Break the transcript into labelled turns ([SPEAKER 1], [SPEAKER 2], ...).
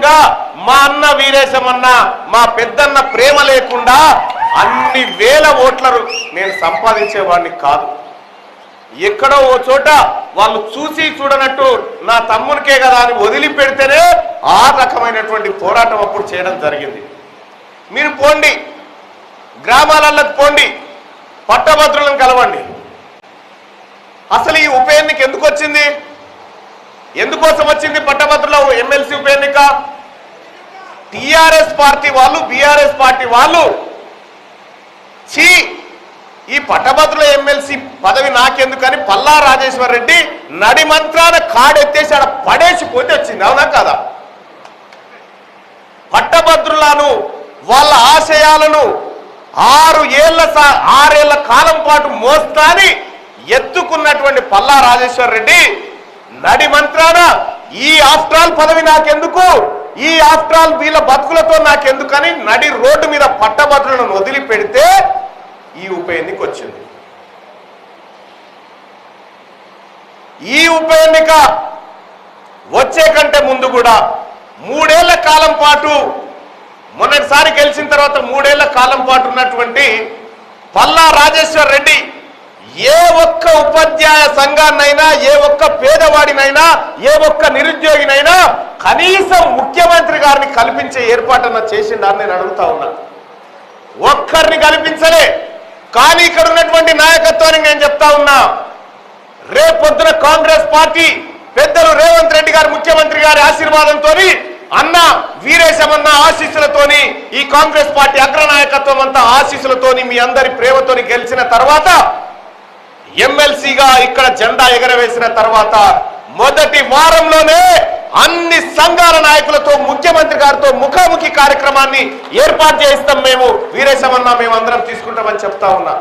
[SPEAKER 1] విధంగా మా అన్న వీరేశమన్న మా పెద్దన్న ప్రేమ లేకుండా అన్ని వేల ఓట్లను నేను సంపాదించేవాడిని కాదు. ఎక్కడో ఓ చోట వాళ్ళు చూసి చూడనట్టు నా తమ్మునికే కదా అని వదిలిపెడితేనే ఆ రకమైనటువంటి పోరాటం అప్పుడు చేయడం జరిగింది. మీరు పోండి, గ్రామాలకు పోండి, పట్టభద్రులను కలవండి. అసలు ఈ ఉప ఎన్నిక ఎందుకు వచ్చింది? ఎందుకోసం వచ్చింది పట్టభద్రుల ఎమ్మెల్సీ ఉప ఎన్నిక? టిఆర్ఎస్ పార్టీ వాళ్ళు, బిఆర్ఎస్ పార్టీ వాళ్ళు ఈ పట్టభద్రుల ఎమ్మెల్సీ పదవి నాకెందుకని పల్లా రాజేశ్వర్ రెడ్డి నడి మంత్రాన కాడెత్తేసి ఆడ పడేసిపోతే వచ్చింది. అవునా కాదా? పట్టభద్రులను వాళ్ళ ఆశయాలను 6 ఏళ్ల కాలం పాటు మోస్తాని ఎత్తుకున్నటువంటి పల్లా రాజేశ్వర్ రెడ్డి నడి మంత్రాన ఈ ఆఫ్టర్ ఆల్ పదవి నాకెందుకు, ఈ ఆఫ్టర్ ఆల్ వీళ్ళ బతుకులతో నాకెందుకని నడి రోడ్డు మీద పట్టభద్రులను వదిలిపెడితే ఈ ఉప ఎన్నిక వచ్చింది. ఈ ఉప ఎన్నిక వచ్చే కంటే ముందు కూడా 3 ఏళ్ల కాలం పాటు, మొన్నటిసారి గెలిచిన తర్వాత 3 ఏళ్ల కాలం పాటు ఉన్నటువంటి పల్లా రాజేశ్వర్ రెడ్డి ఏ ఒక్క ఉపాధ్యాయ సంఘాన్నైనా, ఏ ఒక్క పేదవాడినైనా, ఏ ఒక్క నిరుద్యోగినైనా కనీసం ముఖ్యమంత్రి గారిని కల్పించే ఏర్పాటన్నా చేసిండాన్ని నేను అడుగుతా ఉన్నా. ఒక్కరిని కల్పించలే. కానీ ఇక్కడ ఉన్నటువంటి నాయకత్వానికి నేను చెప్తా ఉన్నా, రేపొద్దున కాంగ్రెస్ పార్టీ పెద్దలు రేవంత్ రెడ్డి గారు ముఖ్యమంత్రి గారి ఆశీర్వాదంతో, అన్న వీరేశమన్న ఆశీస్సులతోని, ఈ కాంగ్రెస్ పార్టీ అగ్రనాయకత్వం అంతా ఆశీస్సులతోని, మీ అందరి ప్రేమతోని గెలిచిన తర్వాత, ఎమ్మెల్సీగా ఇక్కడ జెండా ఎగరవేసిన తర్వాత మొదటి వారంలోనే అన్ని సంఘాల నాయకులతో ముఖ్యమంత్రి గారితో ముఖాముఖి కార్యక్రమాన్ని ఏర్పాటు చేయిస్తాం. మేము వీరేశమన్న మేము అందరం తీసుకుంటామని చెప్తా ఉన్నా.